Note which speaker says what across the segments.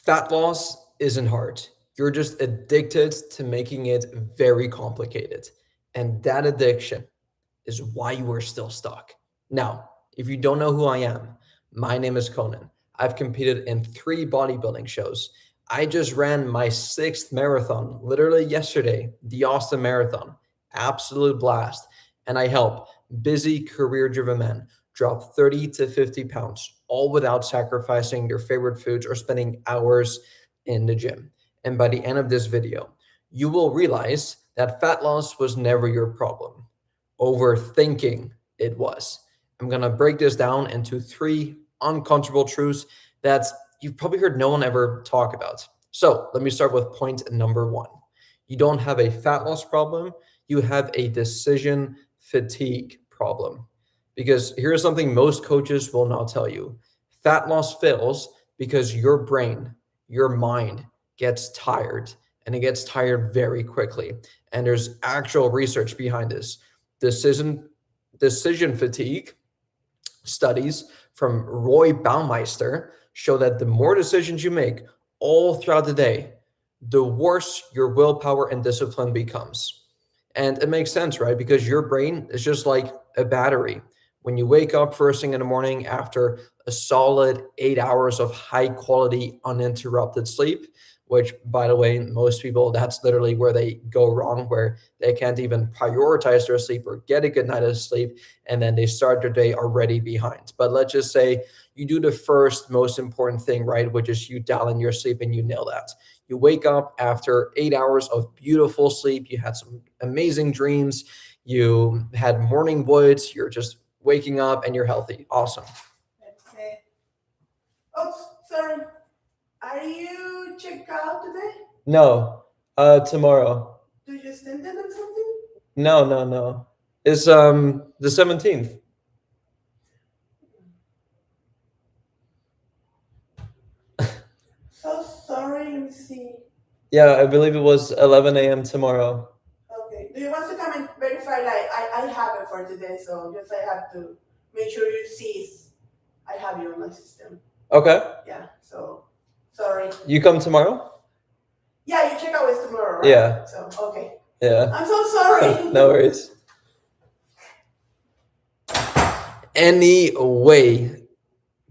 Speaker 1: Fat loss isn't hard. You're just addicted to making it very complicated. And that addiction is why you are still stuck. Now, if you don't know who I am, my name is Conan. I've competed in 3 bodybuilding shows. I just ran my 6th marathon literally yesterday, the Austin Marathon. Absolute blast. And I help busy, career driven men drop 30 to 50 pounds, all without sacrificing their favorite foods or spending hours in the gym. And by the end of this video, you will realize that fat loss was never your problem. Overthinking it was. I'm going to break this down into 3 uncomfortable truths that you've probably heard no one ever talk about. So let me start with point number 1. You don't have a fat loss problem. You have a decision fatigue problem. Because here's something most coaches will not tell you. Fat loss fails because your brain, your mind gets tired, and it gets tired very quickly. And there's actual research behind this. Decision fatigue studies from Roy Baumeister show that the more decisions you make all throughout the day, the worse your willpower and discipline becomes. And it makes sense, right? Because your brain is just like a battery. When you wake up first thing in the morning after a solid 8 hours of high quality uninterrupted sleep, which, by the way, most people, that's literally where they go wrong, where they can't even prioritize their sleep or get a good night of sleep, and then they start their day already behind. But let's just say you do the first most important thing, right, which is you dial in your sleep and you nail that. You wake up after 8 hours of beautiful sleep. You had some amazing dreams. You had morning woods. You're just waking up and you're healthy. Awesome.
Speaker 2: Okay. Oops, sorry. Are you checked out today?
Speaker 1: No, tomorrow.
Speaker 2: Do you send them something?
Speaker 1: No. It's the 17th.
Speaker 2: So sorry, let me see.
Speaker 1: Yeah, I believe it was 11 a.m. tomorrow.
Speaker 2: Okay. Do you want to come and verify? Like, I have it for today, so just I have to make sure you see I have you on my system.
Speaker 1: Okay.
Speaker 2: Yeah, so sorry.
Speaker 1: You come tomorrow?
Speaker 2: Yeah, you check out with tomorrow, right?
Speaker 1: Yeah.
Speaker 2: So, okay.
Speaker 1: Yeah.
Speaker 2: I'm so sorry.
Speaker 1: No worries. Anyway,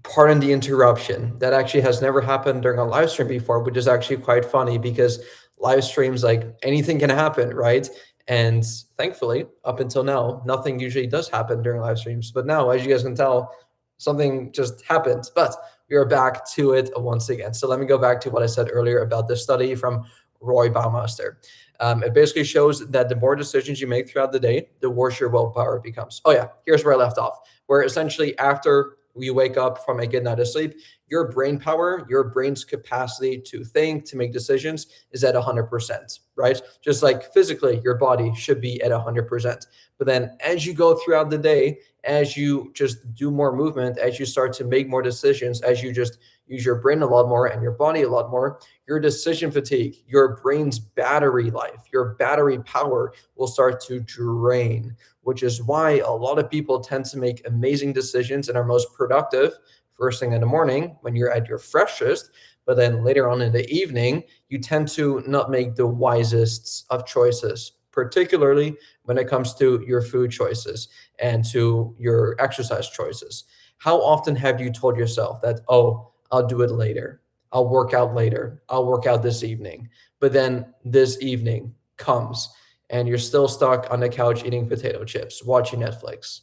Speaker 1: pardon the interruption. That actually has never happened during a live stream before, which is actually quite funny because live streams, like anything can happen, right? And thankfully, up until now, nothing usually does happen during live streams. But now, as you guys can tell, something just happened. But we are back to it once again. So let me go back to what I said earlier about this study from Roy Baumeister. It basically shows that the more decisions you make throughout the day, the worse your willpower becomes. Oh yeah, here's where I left off, where essentially after you wake up from a good night of sleep, your brain power, your brain's capacity to think, to make decisions is at 100%, right? Just like physically, your body should be at 100%. But then as you go throughout the day, as you just do more movement, as you start to make more decisions, as you just use your brain a lot more and your body a lot more, your decision fatigue, your brain's battery life, your battery power will start to drain, which is why a lot of people tend to make amazing decisions and are most productive first thing in the morning when you're at your freshest. But then later on in the evening, you tend to not make the wisest of choices, particularly when it comes to your food choices and to your exercise choices. How often have you told yourself that, oh, I'll do it later. I'll work out later. I'll work out this evening. But then this evening comes and you're still stuck on the couch eating potato chips, watching Netflix.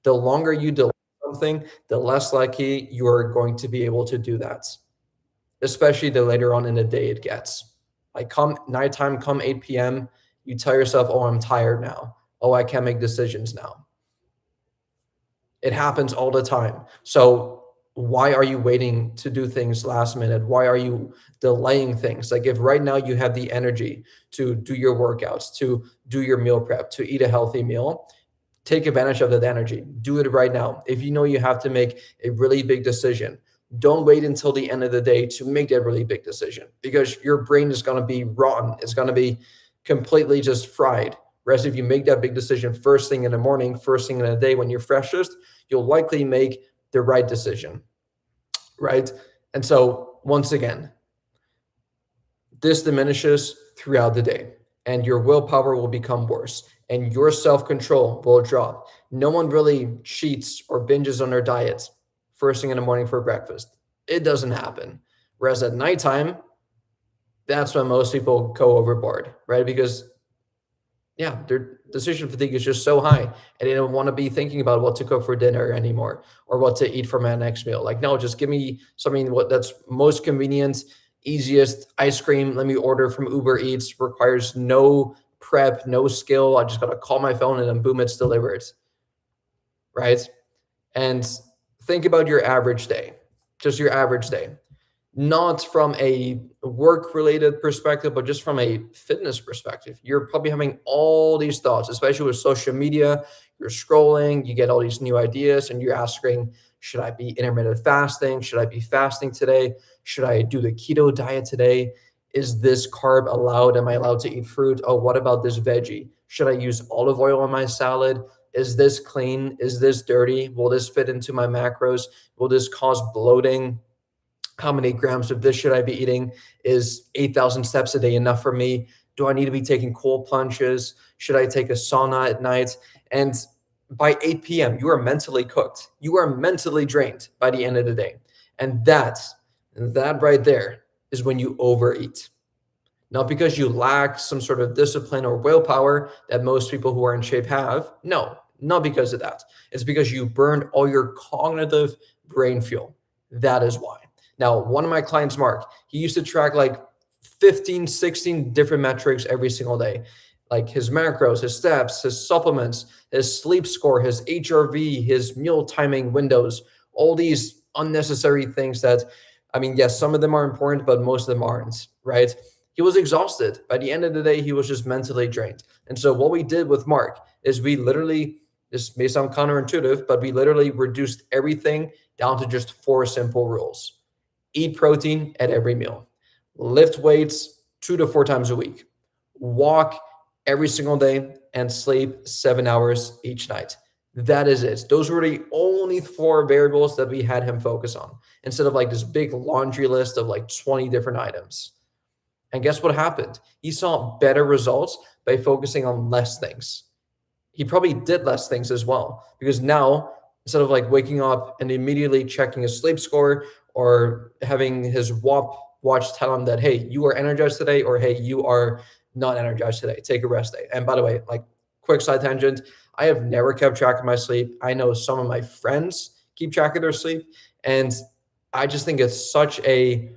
Speaker 1: The longer you delay something, the less likely you are going to be able to do that, especially the later on in the day it gets. Like come nighttime, come 8 p.m., you tell yourself, oh, I'm tired now. Oh, I can't make decisions now. It happens all the time. So why are you waiting to do things last minute? Why are you delaying things? Like if right now you have the energy to do your workouts, to do your meal prep, to eat a healthy meal, take advantage of that energy. Do it right now. If you know you have to make a really big decision, don't wait until the end of the day to make that really big decision because your brain is going to be rotten. It's going to be completely just fried. Whereas if you make that big decision first thing in the morning, first thing in the day when you're freshest, you'll likely make the right decision, right? And so once again, This diminishes throughout the day, and your willpower will become worse, and your self control will drop. No one really cheats or binges on their diets first thing in the morning for breakfast. It doesn't happen. Whereas at nighttime, that's when most people go overboard, right? Because yeah, their decision fatigue is just so high, and they don't want to be thinking about what to cook for dinner anymore or what to eat for my next meal. Like, no, just give me something what that's most convenient, easiest ice cream. Let me order from Uber Eats. Requires no prep, no skill. I just gotta call my phone and then boom, it's delivered, right? And think about your average day, just your average day, not from a work related perspective, but just from a fitness perspective. You're probably having all these thoughts, especially with social media. You're scrolling, you get all these new ideas, and you're asking, should I be intermittent fasting? Should I be fasting today? Should I do the keto diet today? Is this carb allowed? Am I allowed to eat fruit? Oh, what about this veggie? Should I use olive oil on my salad? Is this clean? Is this dirty? Will this fit into my macros? Will this cause bloating? How many grams of this should I be eating? Is 8,000 steps a day enough for me? Do I need to be taking cold plunges? Should I take a sauna at night? And by 8 p.m., you are mentally cooked. You are mentally drained by the end of the day. And that right there is when you overeat. Not because you lack some sort of discipline or willpower that most people who are in shape have. No, not because of that. It's because you burned all your cognitive brain fuel. That is why. Now, one of my clients, Mark, he used to track like 15, 16 different metrics every single day, like his macros, his steps, his supplements, his sleep score, his HRV, his meal timing windows, all these unnecessary things that, I mean, yes, some of them are important, but most of them aren't, right? He was exhausted. By the end of the day, he was just mentally drained. And so what we did with Mark is we literally, this may sound counterintuitive, but we literally reduced everything down to just 4 simple rules. Eat protein at every meal. Lift weights 2 to 4 times a week. Walk every single day and sleep 7 hours each night. That is it. Those were the only 4 variables that we had him focus on instead of like this big laundry list of like 20 different items. And guess what happened? He saw better results by focusing on less things. He probably did less things as well because now instead of like waking up and immediately checking his sleep score or having his watch tell him that, hey, you are energized today, or hey, you are not energized today. Take a rest day. And by the way, like quick side tangent, I have never kept track of my sleep. I know some of my friends keep track of their sleep. And I just think it's such a,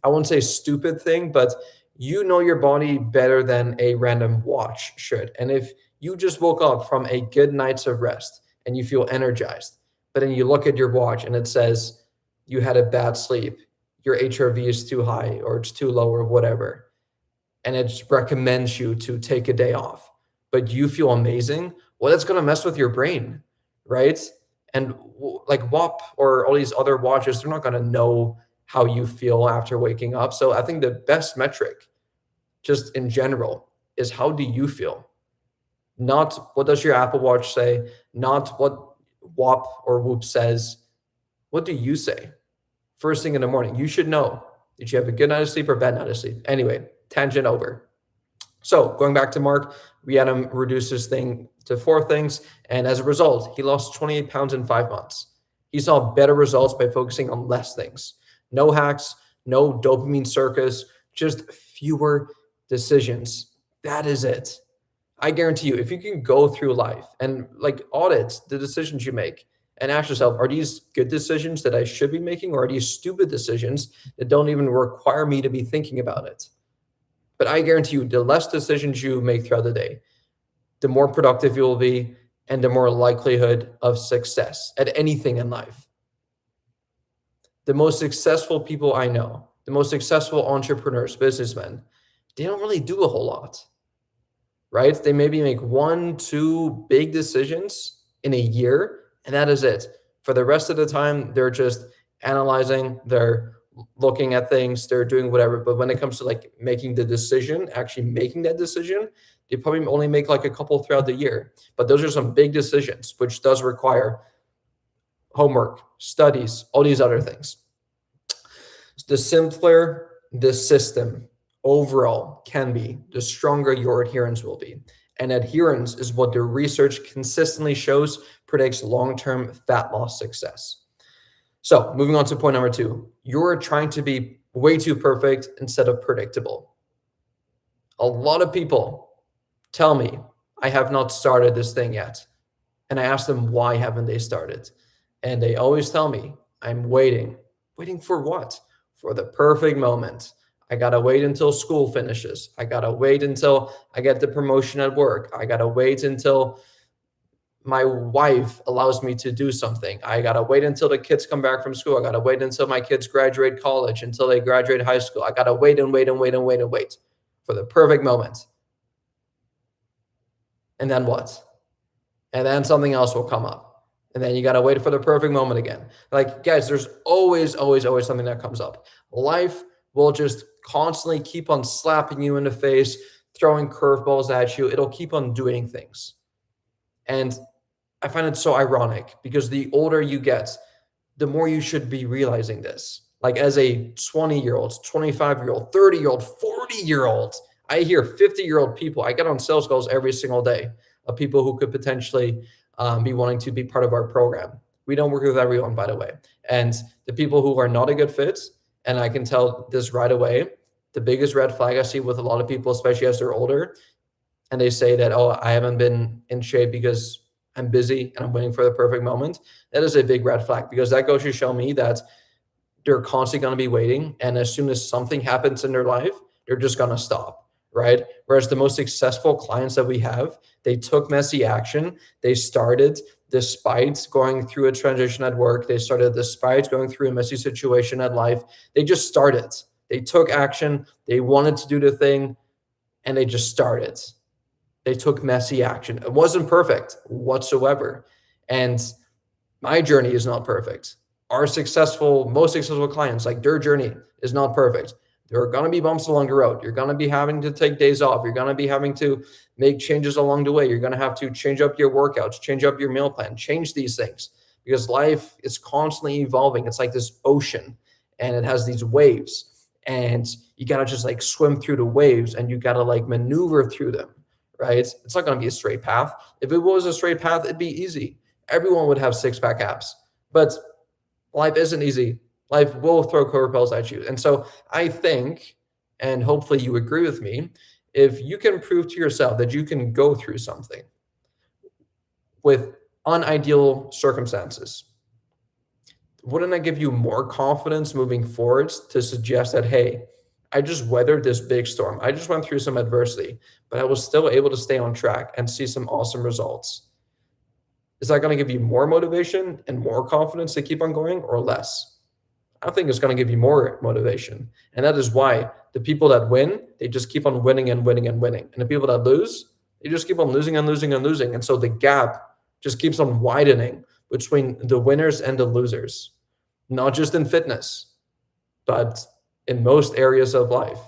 Speaker 1: I won't say stupid thing, but you know your body better than a random watch should. And if you just woke up from a good night's of rest and you feel energized, but then you look at your watch and it says you had a bad sleep, your HRV is too high or it's too low or whatever, and it just recommends you to take a day off, but you feel amazing, well, that's going to mess with your brain, right? And like WAP or all these other watches, they're not going to know how you feel after waking up. So I think the best metric, just in general, is how do you feel? Not what does your Apple Watch say, not what WAP or Whoop says. What do you say? First thing in the morning, you should know, did you have a good night of sleep or bad night of sleep? Anyway, tangent over. So going back to Mark, we had him reduce his thing to 4 things. And as a result, he lost 28 pounds in 5 months. He saw better results by focusing on less things. No hacks, no dopamine circus, just fewer decisions. That is it. I guarantee you, if you can go through life and like audit the decisions you make and ask yourself, are these good decisions that I should be making, or are these stupid decisions that don't even require me to be thinking about it? But I guarantee you, the less decisions you make throughout the day, the more productive you will be and the more likelihood of success at anything in life. The most successful people I know, the most successful entrepreneurs, businessmen, they don't really do a whole lot, right? They maybe make 1, 2 big decisions in a year, and that is it. For the rest of the time, they're just analyzing, they're looking at things, they're doing whatever. But when it comes to like making the decision, actually making that decision, they probably only make like a couple throughout the year. But those are some big decisions, which does require homework, studies, all these other things. The simpler this system overall can be, the stronger your adherence will be. And adherence is what the research consistently shows predicts long-term fat loss success. So moving on to point number 2, you're trying to be way too perfect instead of predictable. A lot of people tell me, I have not started this thing yet. And I ask them, why haven't they started? And they always tell me, I'm waiting. Waiting for what? For the perfect moment. I gotta wait until school finishes. I gotta wait until I get the promotion at work. I gotta wait until my wife allows me to do something. I gotta wait until the kids come back from school. I gotta wait until my kids graduate college, until they graduate high school. I gotta wait and wait and wait and wait and wait for the perfect moment. And then what? And then something else will come up. And then you got to wait for the perfect moment again. Like, guys, there's always something that comes up. Life will just constantly keep on slapping you in the face, throwing curveballs at you. It'll keep on doing things. And I find it so ironic because the older you get, the more you should be realizing this. Like, as a 20-year-old, 25-year-old, 30-year-old, 40-year-old, I hear 50-year-old people. I get on sales calls every single day of people who could potentially be wanting to be part of our program. We don't work with everyone, by the way. And the people who are not a good fit, and I can tell this right away, the biggest red flag I see with a lot of people, especially as they're older, and they say that, oh, I haven't been in shape because I'm busy and I'm waiting for the perfect moment. That is a big red flag, because that goes to show me that they're constantly going to be waiting. And as soon as something happens in their life, they're just going to stop. Right? Whereas the most successful clients that we have, they took messy action. They started despite going through a transition at work. They started despite going through a messy situation at life. They just started. They took action. They wanted to do the thing, and they just started. They took messy action. It wasn't perfect whatsoever. And my journey is not perfect. Our most successful clients, like, their journey is not perfect. There are going to be bumps along the road. You're going to be having to take days off. You're going to be having to make changes along the way. You're going to have to change up your workouts, change up your meal plan, change these things, because life is constantly evolving. It's like this ocean, and it has these waves, and you got to just like swim through the waves, and you got to like maneuver through them, right? It's not going to be a straight path. If it was a straight path, it'd be easy. Everyone would have six-pack abs, but life isn't easy. Life will throw curveballs at you. And so I think, and hopefully you agree with me, if you can prove to yourself that you can go through something with unideal circumstances, wouldn't that give you more confidence moving forward to suggest that, hey, I just weathered this big storm. I just went through some adversity, but I was still able to stay on track and see some awesome results. Is that going to give you more motivation and more confidence to keep on going, or less? I think it's going to give you more motivation. And that is why the people that win, they just keep on winning and winning and winning. And the people that lose, they just keep on losing and losing and losing. And so the gap just keeps on widening between the winners and the losers, not just in fitness, but in most areas of life,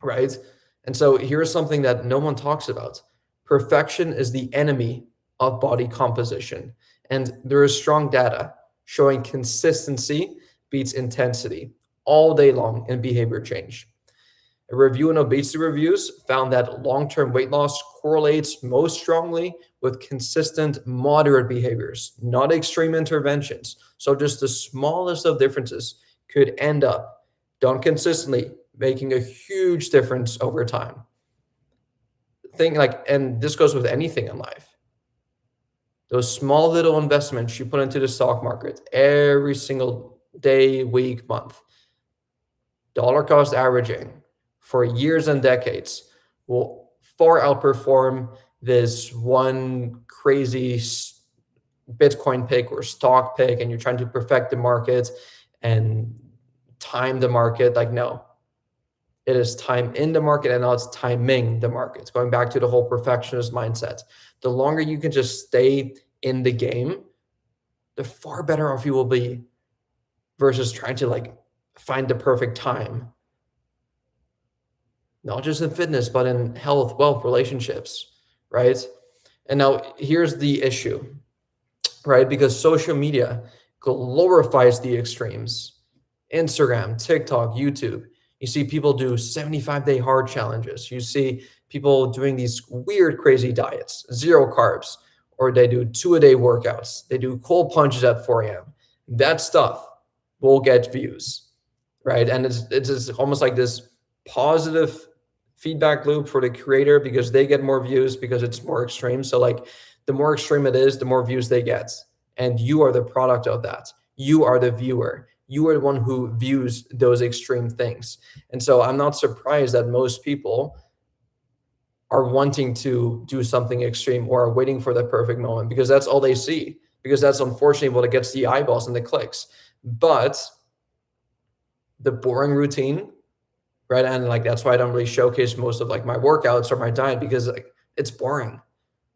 Speaker 1: right? And so here's something that no one talks about. Perfection is the enemy of body composition. And there is strong data showing consistency beats intensity all day long in behavior change. A review in obesity reviews found that long-term weight loss correlates most strongly with consistent, moderate behaviors, not extreme interventions. So just the smallest of differences could end up, done consistently, making a huge difference over time. And this goes with anything in life. Those small little investments you put into the stock market every single day, week, month, dollar cost averaging for years and decades will far outperform this one crazy Bitcoin pick or stock pick, and you're trying to perfect the market and time the market. Like, no, it is time in the market, and now it's timing the market. It's going back to the whole perfectionist mindset. The longer you can just stay in the game, the far better off you will be versus trying to like find the perfect time. Not just in fitness, but in health, wealth, relationships, right? And now here's the issue, right? Because social media glorifies the extremes. Instagram, TikTok, YouTube, You see people do 75-day hard challenges. You see people doing these weird, crazy diets, 0 carbs, or they do 2-a-day workouts. They do cold plunges at 4 a.m. That stuff will get views, right? And it's just almost like this positive feedback loop for the creator because they get more views because it's more extreme. So like the more extreme it is, the more views they get. And you are the product of that. You are the viewer. You are the one who views those extreme things. And so I'm not surprised that most people are wanting to do something extreme or are waiting for the perfect moment because that's all they see, because that's unfortunately what gets the eyeballs and the clicks. But the boring routine, right? And like, that's why I don't really showcase most of like my workouts or my diet because like it's boring.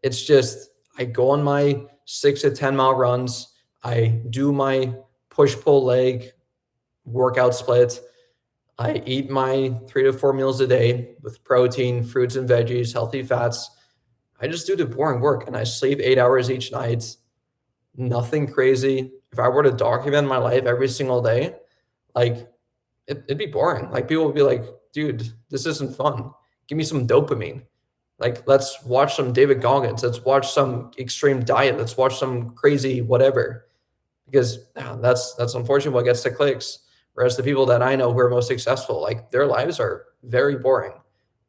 Speaker 1: It's just, I go on my 6 to 10 mile runs. I do my push pull leg workout split. I eat my 3 to 4 meals a day with protein, fruits and veggies, healthy fats. I just do the boring work and I sleep 8 hours each night. Nothing crazy. If I were to document my life every single day, like it'd be boring. Like people would be like, dude, this isn't fun. Give me some dopamine. Like, let's watch some David Goggins. Let's watch some extreme diet. Let's watch some crazy whatever. Because that's unfortunately what gets the clicks. Whereas the people that I know who are most successful, like their lives are very boring,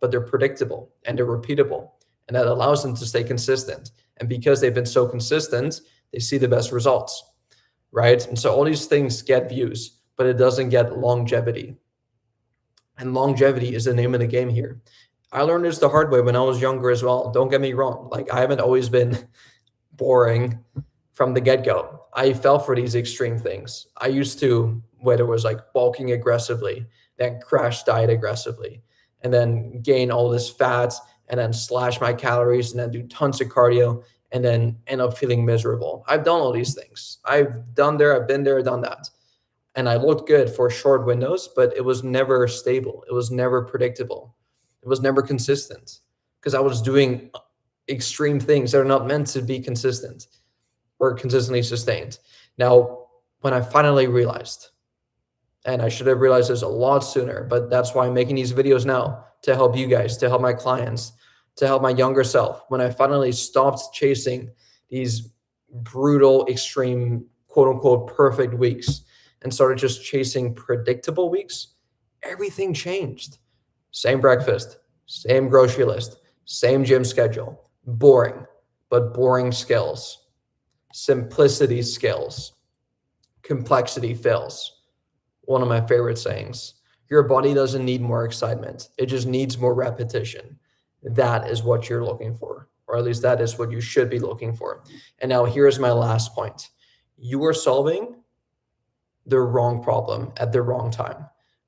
Speaker 1: but they're predictable and they're repeatable. And that allows them to stay consistent. And because they've been so consistent, they see the best results, right? And so all these things get views, but it doesn't get longevity. And longevity is the name of the game here. I learned this the hard way when I was younger as well. Don't get me wrong. Like I haven't always been boring from the get-go. I fell for these extreme things. I used to, whether it was like bulking aggressively, then crash diet aggressively, and then gain all this fat, and then slash my calories, and then do tons of cardio, and then end up feeling miserable. I've done all these things. I've been there, done that. And I looked good for short windows, but it was never stable. It was never predictable. It was never consistent because I was doing extreme things that are not meant to be consistent or consistently sustained. Now, when I finally realized, and I should have realized this a lot sooner, but that's why I'm making these videos now to help you guys, to help my clients, to help my younger self. When I finally stopped chasing these brutal, extreme, quote unquote, perfect weeks and started just chasing predictable weeks, everything changed. Same breakfast, same grocery list, same gym schedule, boring, but boring skills. Simplicity skills, complexity fails. One of my favorite sayings. Your body doesn't need more excitement. It just needs more repetition. That is what you're looking for, or at least that is what you should be looking for. And now here's my last point. You are solving the wrong problem at the wrong time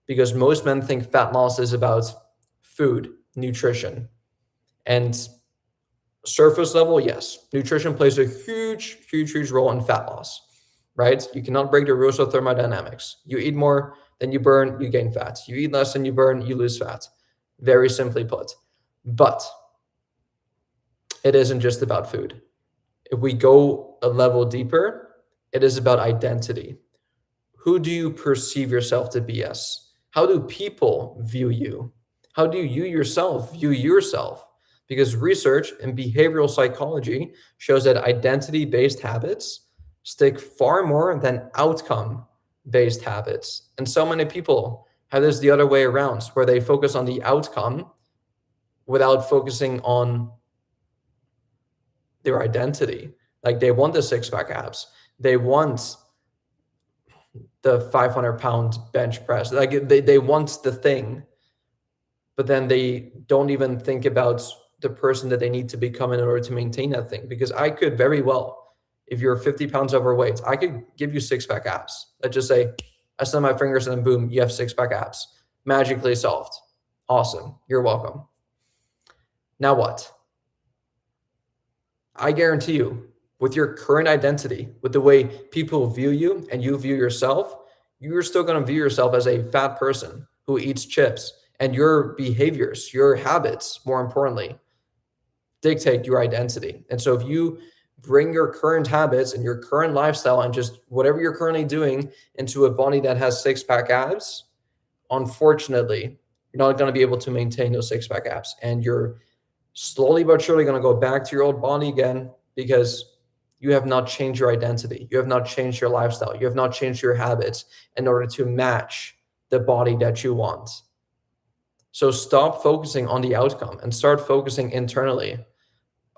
Speaker 1: because most men think fat loss is about food, nutrition, and surface level, yes, nutrition plays a huge role in fat loss, right? You cannot break the rules of thermodynamics. You eat more than you burn, you gain fat. You eat less than you burn, you lose fat. Very simply put. But it isn't just about food. If we go a level deeper, it is about identity. Who do you perceive yourself to be as? How do people view you? How do you yourself view yourself? Because research in behavioral psychology shows that identity-based habits stick far more than outcome-based habits. And so many people have this the other way around, where they focus on the outcome without focusing on their identity. Like they want the six-pack abs. They want the 500-pound bench press. Like they want the thing, but then they don't even think about the person that they need to become in order to maintain that thing. Because I could very well, if you're 50 pounds overweight, I could give you six-pack abs. Let's just say I snap my fingers and then boom, you have six-pack abs. Magically solved. Awesome. You're welcome. Now what? I guarantee you, with your current identity, with the way people view you and you view yourself, you're still going to view yourself as a fat person who eats chips, and your behaviors, your habits, more importantly, dictate your identity. And so if you bring your current habits and your current lifestyle and just whatever you're currently doing into a body that has six-pack abs, unfortunately, you're not going to be able to maintain those six pack abs, and you're slowly but surely going to go back to your old body again because you have not changed your identity. You have not changed your lifestyle. You have not changed your habits in order to match the body that you want. So stop focusing on the outcome and start focusing internally.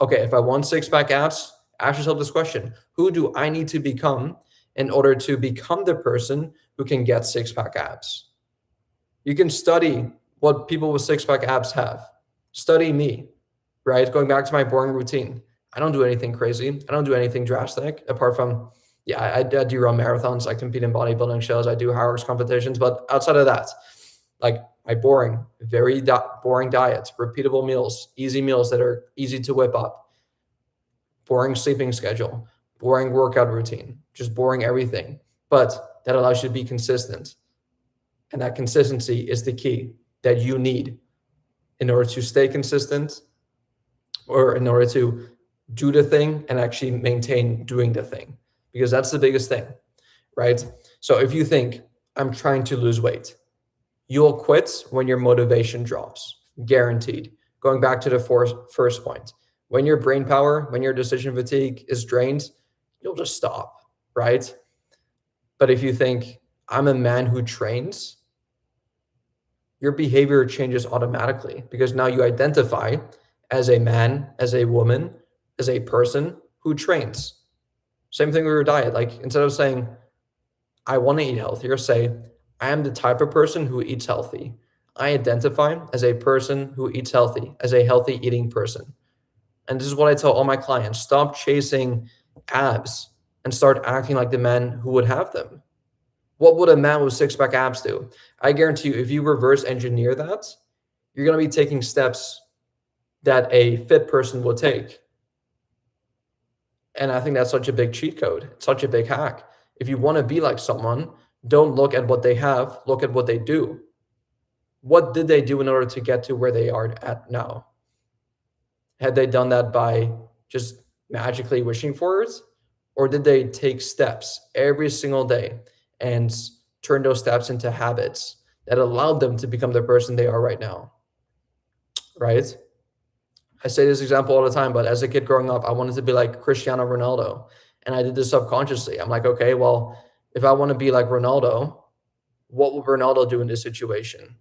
Speaker 1: Okay, if I want six pack abs, ask yourself this question: who do I need to become in order to become the person who can get six pack abs? You can study what people with six pack abs have. Study me, right? Going back to my boring routine. I don't do anything crazy. I don't do anything drastic apart from, yeah, I do run marathons. I compete in bodybuilding shows. I do high competitions. But outside of that, like my boring, very boring diets, repeatable meals, easy meals that are easy to whip up, boring sleeping schedule, boring workout routine, just boring everything. But that allows you to be consistent. And that consistency is the key that you need in order to stay consistent, or in order to do the thing and actually maintain doing the thing, because that's the biggest thing, right? So if you think I'm trying to lose weight, you'll quit when your motivation drops, guaranteed. Going back to the first point, when your brain power, when your decision fatigue is drained, you'll just stop, right? But if you think I'm a man who trains, your behavior changes automatically, because now you identify as a man, as a woman, as a person who trains. Same thing with your diet. Like instead of saying, I want to eat healthier, say, I am the type of person who eats healthy. I identify as a person who eats healthy, as a healthy eating person. And this is what I tell all my clients: stop chasing abs and start acting like the man who would have them. What would a man with six pack abs do? I guarantee you, if you reverse engineer that, you're going to be taking steps that a fit person will take. And I think that's such a big cheat code, such a big hack. If you want to be like someone, don't look at what they have, look at what they do. What did they do in order to get to where they are at now? Had they done that by just magically wishing for it? Or did they take steps every single day and turn those steps into habits that allowed them to become the person they are right now, right? I say this example all the time, but as a kid growing up, I wanted to be like Cristiano Ronaldo. And I did this subconsciously. I'm like, okay, well, if I want to be like Ronaldo, what would Ronaldo do in this situation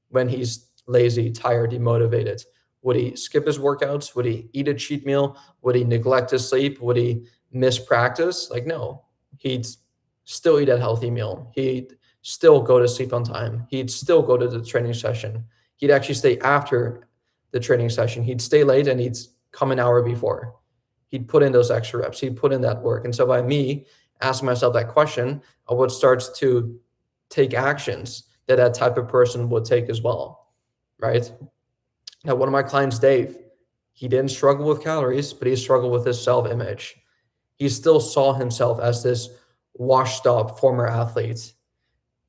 Speaker 1: when he's lazy, tired, demotivated? Would he skip his workouts? Would he eat a cheat meal? Would he neglect his sleep? Would he miss practice? Like, no, he'd still eat a healthy meal. He'd still go to sleep on time. He'd still go to the training session. He'd actually stay after the training session. He'd stay late and he'd come an hour before. He'd put in those extra reps. He'd put in that work. And so by me asking myself that question, I would start to take actions that that type of person would take as well, right? Now, one of my clients, Dave, he didn't struggle with calories, but he struggled with his self-image. He still saw himself as this washed up former athlete.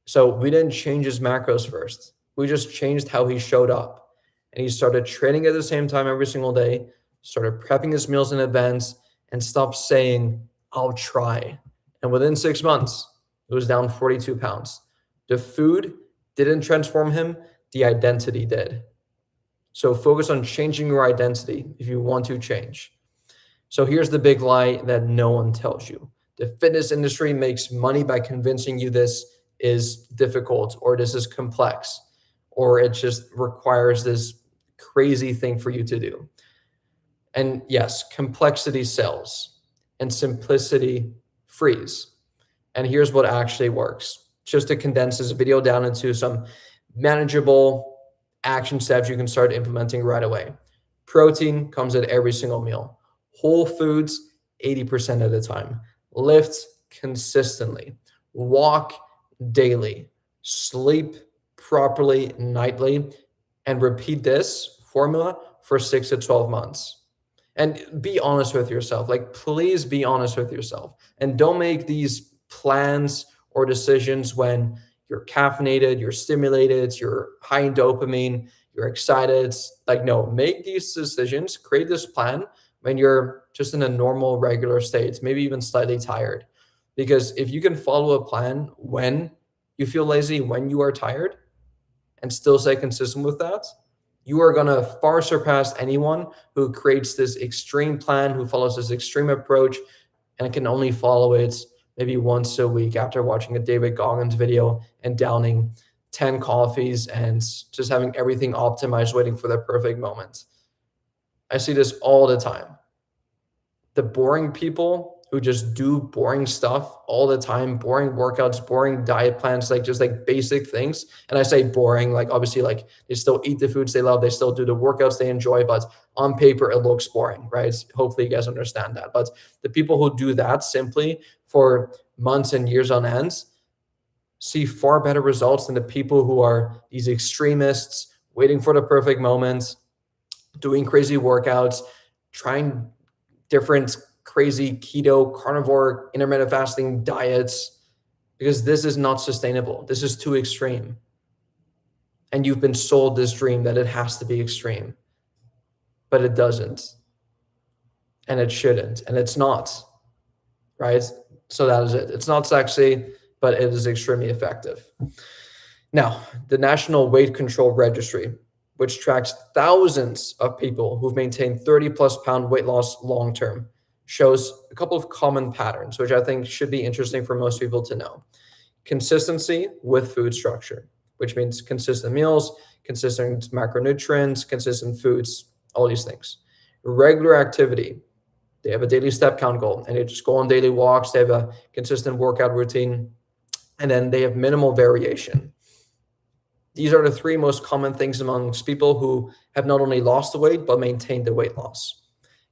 Speaker 1: So we didn't change his macros first. We just changed how he showed up. And he started training at the same time every single day, started prepping his meals in advance, and stopped saying, I'll try. And within 6 months, it was down 42 pounds. The food didn't transform him, the identity did. So focus on changing your identity if you want to change. So here's the big lie that no one tells you. The fitness industry makes money by convincing you this is difficult, or this is complex, or it just requires this crazy thing for you to do. And yes, complexity sells and simplicity frees. And here's what actually works. Just to condense this video down into some manageable action steps you can start implementing right away. Protein comes at every single meal. Whole foods 80% of the time. Lift consistently. Walk daily. Sleep properly nightly. And repeat this formula for 6 to 12 months. And be honest with yourself. Like, please be honest with yourself. And don't make these plans or decisions when you're caffeinated, you're stimulated, you're high in dopamine, you're excited. Like, no, make these decisions, create this plan when you're just in a normal, regular state, maybe even slightly tired. Because if you can follow a plan when you feel lazy, when you are tired, and still stay consistent with that, you are going to far surpass anyone who creates this extreme plan, who follows this extreme approach, and can only follow it maybe once a week after watching a David Goggins video and downing 10 coffees and just having everything optimized, waiting for the perfect moment. I see this all the time. The boring people who just do boring stuff all the time, boring workouts, boring diet plans, like just like basic things. And I say boring, like obviously like they still eat the foods they love, they still do the workouts they enjoy, but on paper it looks boring, right? Hopefully you guys understand that. But the people who do that simply for months and years on end see far better results than the people who are these extremists, waiting for the perfect moment, doing crazy workouts, trying different crazy keto, carnivore, intermittent fasting diets, because this is not sustainable. This is too extreme. And you've been sold this dream that it has to be extreme, but it doesn't. And it shouldn't. And it's not, right? So that is it. It's not sexy, but it is extremely effective. Now, the National Weight Control Registry, which tracks thousands of people who've maintained 30+ pound weight loss long-term, shows a couple of common patterns, which I think should be interesting for most people to know. Consistency with food structure, which means consistent meals, consistent macronutrients, consistent foods, all these things. Regular activity. They have a daily step count goal, and they just go on daily walks. They have a consistent workout routine, and then they have minimal variation. These are the three most common things amongst people who have not only lost the weight, but maintained the weight loss.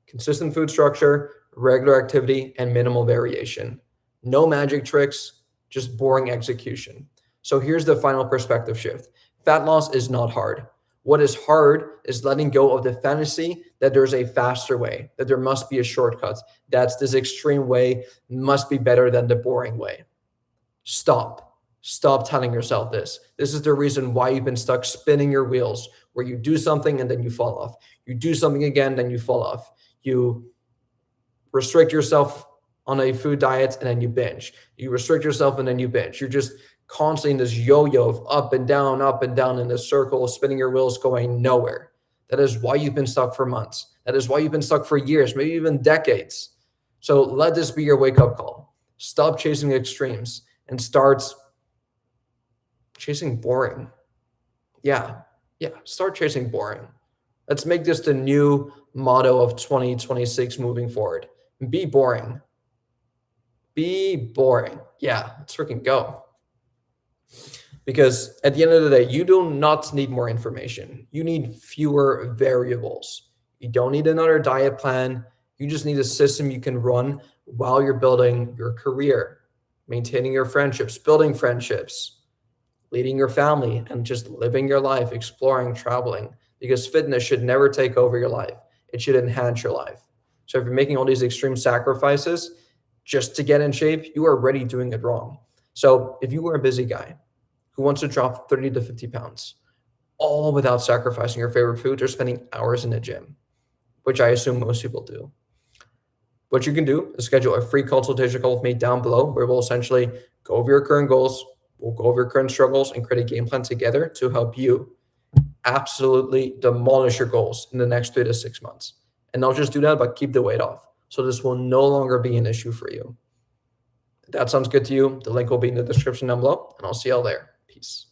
Speaker 1: Consistent food structure, regular activity, and minimal variation. No magic tricks, just boring execution. So here's the final perspective shift. Fat loss is not hard. What is hard is letting go of the fantasy that there's a faster way, that there must be a shortcut, that this extreme way must be better than the boring way. Stop telling yourself this. This is the reason why you've been stuck spinning your wheels, where you do something and then you fall off. You do something again, then you fall off. You restrict yourself on a food diet and then you binge. You restrict yourself and then you binge. You're just constantly in this yo-yo of up and down in this circle, spinning your wheels, going nowhere. That is why you've been stuck for months. That is why you've been stuck for years, maybe even decades. So let this be your wake-up call. Stop chasing extremes and start chasing boring. Yeah, start chasing boring. Let's make this the new motto of 2026 moving forward. Be boring. Be boring. Yeah, let's freaking go. Because at the end of the day, you do not need more information. You need fewer variables. You don't need another diet plan. You just need a system you can run while you're building your career, maintaining your friendships, building friendships, leading your family, and just living your life, exploring, traveling. Because fitness should never take over your life. It should enhance your life. So if you're making all these extreme sacrifices just to get in shape, you are already doing it wrong. So if you are a busy guy who wants to drop 30 to 50 pounds, all without sacrificing your favorite foods or spending hours in the gym, which I assume most people do, what you can do is schedule a free consultation call with me down below, where we'll essentially go over your current goals, we'll go over your current struggles, and create a game plan together to help you absolutely demolish your goals in the next 3 to 6 months. And not just do that, but keep the weight off. So this will no longer be an issue for you. If that sounds good to you, the link will be in the description down below, and I'll see y'all there. Peace.